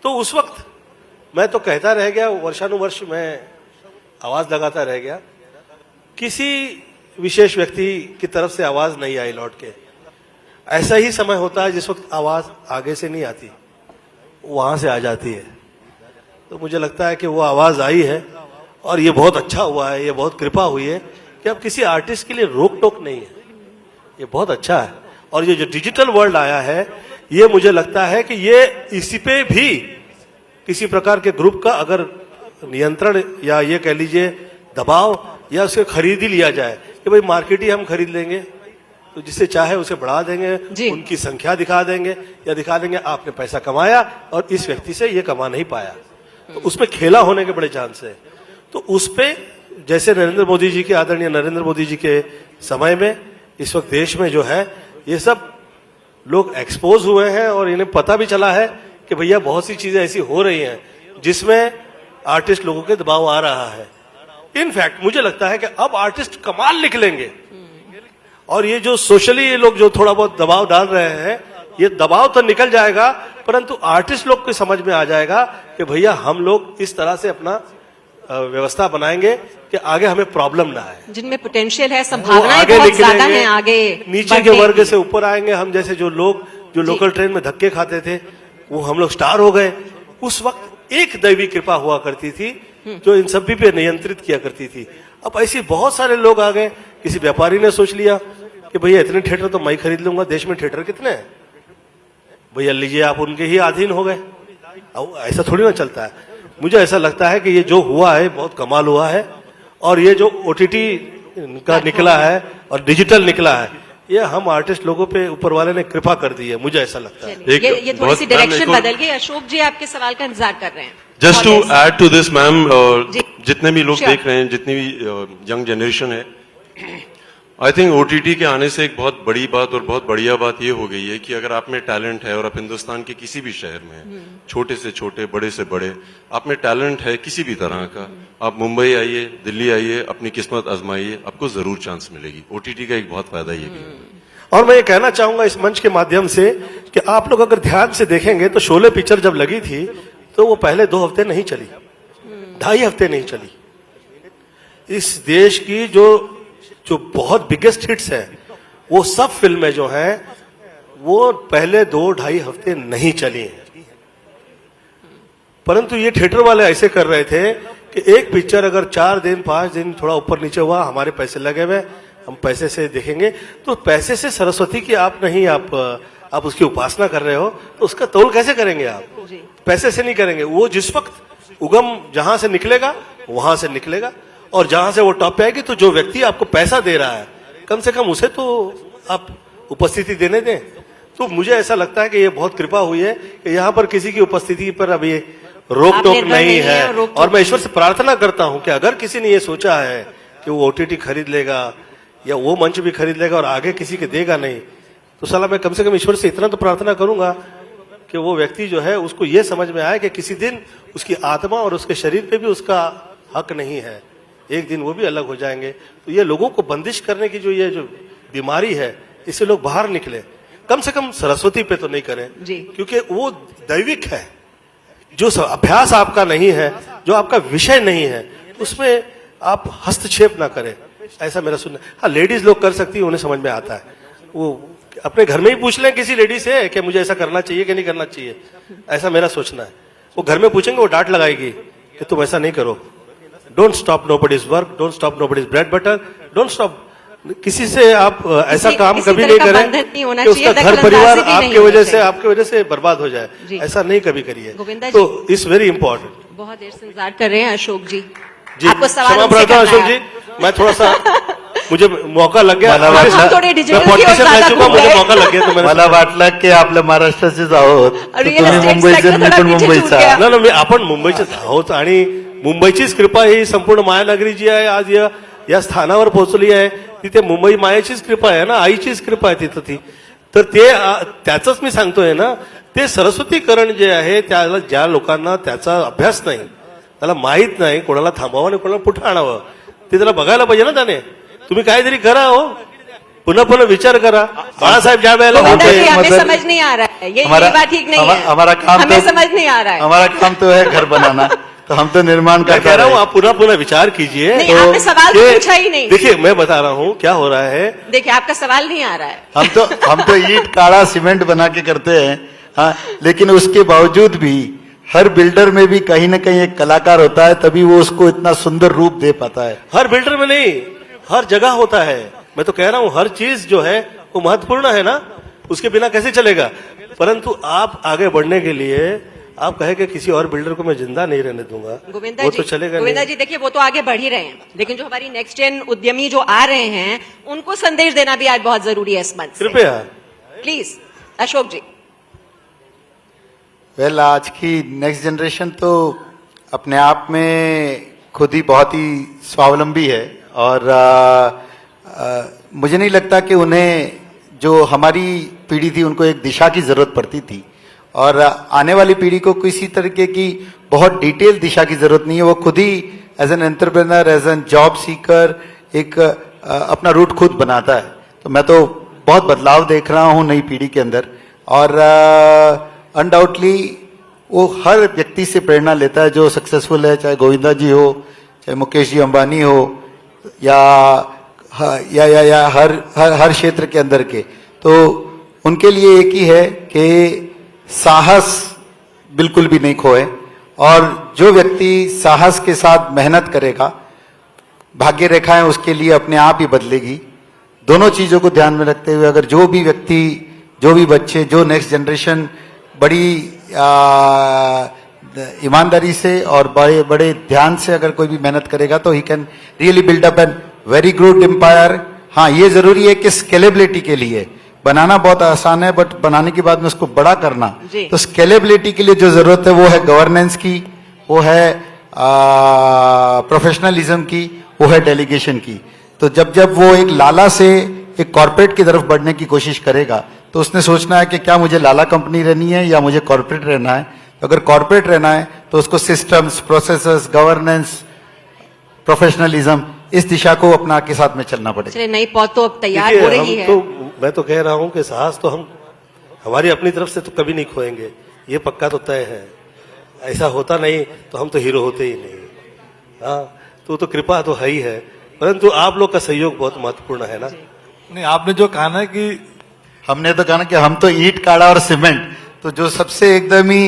तो उस वक्त मैं तो कहता रह गया, वर्षानुवर्ष मैं आवाज लगाता रह गया, किसी विशेष व्यक्ति की तरफ से आवाज नहीं आई लौट के। ऐसा ही समय होता है जिस वक्त आवाज आगे से नहीं आती, वहां से आ जाती है। तो मुझे लगता है कि वो आवाज आई है और ये बहुत अच्छा हुआ है, ये बहुत कृपा हुई है कि अब किसी आर्टिस्ट के लिए रोक टोक नहीं है, ये बहुत अच्छा है। और ये जो डिजिटल वर्ल्ड आया है, ये मुझे लगता है कि ये इसी पे भी किसी प्रकार के ग्रुप का अगर नियंत्रण या ये कह लीजिए दबाव या उसे खरीद ही लिया जाए कि भाई मार्केट ही हम खरीद लेंगे, तो जिसे चाहे उसे बढ़ा देंगे, उनकी संख्या दिखा देंगे या दिखा देंगे आपने पैसा कमाया और इस व्यक्ति से ये कमा नहीं पाया, तो उसमें खेला होने के बड़े चांस है। तो उस पे जैसे नरेंद्र मोदी जी के, आदरणीय नरेंद्र मोदी जी के समय में इस वक्त देश में जो है ये सब लोग एक्सपोज हुए हैं और इन्हें पता भी चला है कि भैया बहुत सी चीजें ऐसी हो रही हैं जिसमें आर्टिस्ट लोगों के दबाव आ रहा है। इनफैक्ट मुझे लगता है कि अब आर्टिस्ट कमाल निकलेंगे, और ये जो सोशली ये लोग जो थोड़ा बहुत दबाव डाल रहे हैं, ये दबाव तो निकल जाएगा, परंतु आर्टिस्ट लोग को समझ में आ जाएगा कि भैया हम लोग इस तरह से अपना व्यवस्था बनाएंगे कि आगे हमें प्रॉब्लम ना आए। जिनमें पोटेंशियल है, संभावनाएं आगे बहुत ज्यादा हैं, आगे नीचे के वर्ग से ऊपर आएंगे। हम जैसे जो लोग जो लोकल ट्रेन में धक्के खाते थे वो हम लोग स्टार हो गए। उस वक्त एक दैवी कृपा हुआ करती थी जो इन सभी पे नियंत्रित किया करती थी। अब ऐसे बहुत सारे लोग आ गए, किसी व्यापारी ने सोच लिया कि भैया इतने थिएटर तो मैं ही खरीद लूंगा, देश में थिएटर कितने हैं भैया, लीजिए आप उनके ही अधीन हो गए। अब ऐसा थोड़ी ना चलता है। मुझे ऐसा लगता है कि ये जो हुआ है बहुत कमाल हुआ है, और ये जो OTT का निकला है और डिजिटल निकला है, ये हम आर्टिस्ट लोगों पे ऊपर वाले ने कृपा कर दी है, मुझे ऐसा लगता है। ये थोड़ी सी डायरेक्शन बदल गई। अशोक जी आपके सवाल का इंतजार कर रहे हैं। Just to add to this ma'am, जी। जितने भी लोग Sure. देख रहे हैं, जितनी भी यंग जनरेशन है, आई थिंक OTT के आने से एक बहुत बड़ी बात और बहुत बढ़िया बात ये हो गई है कि अगर आप में टैलेंट है और आप हिंदुस्तान के किसी भी शहर में हैं, छोटे से छोटे, बड़े से बड़े, आप में टैलेंट है किसी भी तरह का, आप मुंबई आइए, दिल्ली आइए, अपनी किस्मत आजमाइए, आपको जरूर चांस मिलेगी। OTT का एक बहुत फायदा ये भी है। और मैं ये कहना चाहूंगा इस मंच के माध्यम से कि आप लोग अगर ध्यान से देखेंगे तो शोले पिक्चर जब लगी थी तो वो पहले 2 हफ्ते नहीं चली, 2.5 हफ्ते नहीं चली। इस देश की जो बहुत बिगेस्ट हिट्स है, वो सब फिल्में जो हैं वो पहले 2-2.5 हफ्ते नहीं चली हैं। परंतु ये थिएटर वाले ऐसे कर रहे थे कि एक पिक्चर अगर 4 दिन 5 दिन थोड़ा ऊपर नीचे हुआ, हमारे पैसे लगे हुए, हम पैसे से देखेंगे, तो पैसे से सरस्वती की आप नहीं, आप उसकी उपासना कर रहे हो तो उसका तौल कैसे करेंगे आप? पैसे से नहीं करेंगे। वो जिस वक्त उगम जहां से निकलेगा वहां से निकलेगा, और जहां से वो टॉप पे आएगी तो जो व्यक्ति आपको पैसा दे रहा है कम से कम उसे तो आप उपस्थिति देने दें। तो मुझे ऐसा लगता है कि ये बहुत कृपा हुई है कि यहाँ पर किसी की उपस्थिति पर अभी रोक टोक नहीं है। और मैं ईश्वर से प्रार्थना करता हूं कि अगर किसी ने ये सोचा है कि वो OTT खरीद लेगा या वो मंच भी खरीद लेगा और आगे किसी के देगा नहीं, तो साला मैं कम से कम ईश्वर से इतना तो प्रार्थना करूंगा कि वो व्यक्ति जो है उसको ये समझ में आए कि किसी दिन उसकी आत्मा और उसके शरीर पे भी उसका हक नहीं है, एक दिन वो भी अलग हो जाएंगे। तो ये लोगों को बंदिश करने की ये जो बीमारी है, इससे लोग बाहर निकले, कम से कम सरस्वती पे तो नहीं करें जी। क्योंकि वो दैविक है। जो अभ्यास आपका नहीं है, जो आपका विषय नहीं है, उसमें आप हस्तक्षेप ना करें, ऐसा मेरा सुनना। हाँ, लेडीज लोग कर सकती है, उन्हें समझ में आता है, वो अपने घर में ही पूछ लें किसी लेडी से कि मुझे ऐसा करना चाहिए कि नहीं करना चाहिए, ऐसा मेरा सोचना है। वो घर में पूछेंगे, वो डांट लगाएगी कि तुम ऐसा नहीं करो। Don't stop nobody's work, don't stop nobody's bread butter, don't stop. किसी से आप ऐसा काम कभी नहीं करें कि उसका घर परिवार आपके वजह से बर्बाद हो जाए, ऐसा नहीं कभी करिए। तो इट्स वेरी इंपॉर्टेंट। बहुत देर से इंतजार कर रहे हैं अशोक जी, जी आपको सवाल क्षमा उनसे प्रार्थना करना अशोक है। जी, मैं थोड़ा सा मुझे मौका लग गया, हम थोडे डिजिटल की ओर politician ज्यादा रह चुका, घूम मुझे गए। मौका लग गया तो मैंने मला वाटलं की आपल्या महाराष्ट्राचेच आहोत, तर real तुम्ही estate मुंबईचे, sector मी थोडा पण पीछे छूट मुंबईचा. गया. ना ना, आपण मुंबईचेच आहोत आणि मुंबईचीच कृपा ही संपूर्ण मायानगरी जी आहे आज या स्थानावर पोहोचली आहे, तिथे मुंबई मायेचीच कृपा आहे ना, आईचीच कृपा आहे तिथं ती. तर त्याचंच मी सांगतोय ना, ते सरस्वतीकरण जे आहे त्याला ज्या लोकांना त्याचा अभ्यास नाही, त्याला माहित नाही, कोणाला थांबवावं आणि कोणाला पुढे आणावं, ते त्याला बघायला पाहिजे ना. त्याने तुम्ही काहीतरी करा हो, पुन्हा पुन्हा विचार करा. बाळासाहेब ज्या वेळेला गोविंदा जी, होते, हमें मतलब समझ नहीं आ रहा है, ये हमारा बात ठीक नहीं है, हमारा काम हमें तो समझ नहीं आ रहा है। हमारा काम तो है घर बनाना, तो हम तो निर्माण मैं कर कह रहा हूँ आप पुनः पुनः विचार कीजिए. नहीं, आपने सवाल तो ये- पूछा ही नहीं। देखिए मैं बता रहा हूँ क्या हो रहा है. देखिए आपका सवाल नहीं आ रहा है। हम तो ईट काड़ा सीमेंट बना के करते हैं, हाँ, लेकिन उसके बावजूद भी हर बिल्डर में भी कहीं ना कहीं एक कलाकार होता है, तभी वो उसको इतना सुंदर रूप दे पाता है. हर बिल्डर में नहीं, हर जगह होता है. मैं तो कह रहा हूँ हर चीज जो है वो महत्वपूर्ण है ना, उसके बिना कैसे चलेगा. परंतु आप आगे बढ़ने के लिए आप कहे कि किसी और बिल्डर को मैं जिंदा नहीं रहने दूंगा, गोविंदा वो जी, तो चलेगा गोविंदा नहीं. जी देखिए वो तो आगे बढ़ ही रहे हैं, लेकिन जो हमारी नेक्स्ट जेन उद्यमी जो आ रहे हैं उनको संदेश देना भी आज बहुत जरूरी है इस मंच से। कृपया. Please Ashok ji. वेल, आज की नेक्स्ट जनरेशन तो अपने आप में खुद ही बहुत ही स्वावलंबी है, और मुझे नहीं लगता कि उन्हें, जो हमारी पीढ़ी थी, उनको एक दिशा की जरूरत पड़ती थी, और आने वाली पीढ़ी को किसी तरीके की बहुत डिटेल दिशा की जरूरत नहीं है. वो खुद ही as an entrepreneur, as an job seeker एक अपना रूट खुद बनाता है. तो मैं तो बहुत बदलाव देख रहा हूं नई पीढ़ी के अंदर, और अनडाउटली वो हर व्यक्ति से प्रेरणा लेता है जो सक्सेसफुल है, चाहे गोविंदा जी हो, चाहे मुकेश जी अंबानी हो, या हर क्षेत्र के अंदर के. तो उनके लिए एक ही है कि साहस बिल्कुल भी नहीं खोए, और जो व्यक्ति साहस के साथ मेहनत करेगा भाग्य रेखाएं उसके लिए अपने आप ही बदलेगी। दोनों चीजों को ध्यान में रखते हुए अगर जो भी व्यक्ति, जो भी बच्चे, जो नेक्स्ट जनरेशन बड़ी ईमानदारी से और बड़े बड़े ध्यान से अगर कोई भी मेहनत करेगा तो he can really build up an very good empire. हाँ, ये जरूरी है कि स्केलेबिलिटी के लिए बनाना बहुत आसान है, बट बनाने के बाद में उसको बड़ा करना, जी। तो स्केलेबिलिटी के लिए जो जरूरत है वो है गवर्नेंस की, वो है प्रोफेशनलिज्म की, वो है डेलीगेशन की। तो जब जब वो एक लाला से एक कॉर्पोरेट की तरफ बढ़ने की कोशिश करेगा तो उसने सोचना है कि क्या मुझे लाला कंपनी रहनी है या मुझे कॉर्पोरेट रहना है। तो अगर कॉर्पोरेट रहना है तो उसको सिस्टम्स, प्रोसेसेस, गवर्नेंस, प्रोफेशनलिज्म इस दिशा को अपना के साथ में चलना पड़ेगा। चलिए, नई पौध तो अब तैयार देखिए, हो रही हम है। तो मैं तो कह रहा हूं कि साहस तो हम हमारी अपनी तरफ से तो कभी नहीं खोएंगे, ये पक्का तो तय है। ऐसा होता नहीं तो हम तो हीरो होते ही नहीं। हाँ, तो कृपा तो है ही है, परंतु आप लोग का सहयोग बहुत महत्वपूर्ण है ना। नहीं, आपने जो कहा ना कि हमने तो कहा ना कि हम तो ईंट, काड़ा और सीमेंट, तो जो सबसे एकदम ही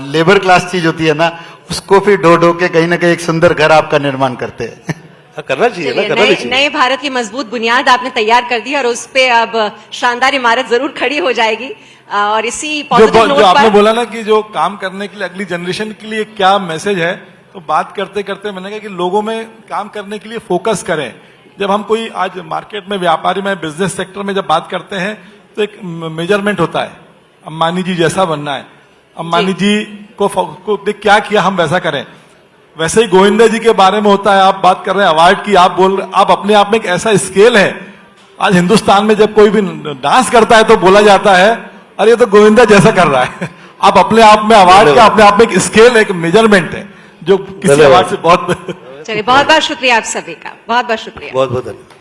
लेबर क्लास चीज होती है ना, उसको फिर ढो ढो के कहीं ना कहीं एक सुंदर घर आपका निर्माण करते हैं। हाँ, करना चाहिए ना, चलिए, करना भी नए चाहिए। नए भारत की मजबूत बुनियाद आपने तैयार कर दी और उस पे अब शानदार इमारत जरूर खड़ी हो जाएगी। और इसी जो पॉजिटिव जो नोट आपने पर बोला ना कि जो काम करने के लिए अगली जनरेशन के लिए क्या मैसेज है, तो बात करते करते मैंने कहा कि लोगों में काम करने के लिए फोकस करें। जब हम कोई आज मार्केट में, व्यापारी में, बिजनेस सेक्टर में जब बात करते हैं तो एक मेजरमेंट होता है, अंबानी जी जैसा बनना है, अंबानी जी को देख क्या किया हम वैसा करें। वैसे ही गोविंदा जी के बारे में होता है, आप बात कर रहे हैं अवार्ड की, आप बोल रहे, आप अपने आप में एक ऐसा स्केल है। आज हिंदुस्तान में जब कोई भी डांस करता है तो बोला जाता है अरे ये तो गोविंदा जैसा कर रहा है। आप अपने आप में अवार्ड का अपने आप में एक स्केल, एक मेजरमेंट है जो किसी अवार्ड से बहुत चलिए, बहुत बहुत शुक्रिया आप सभी का, बहुत बहुत शुक्रिया। बहुत बहुत धन्यवाद।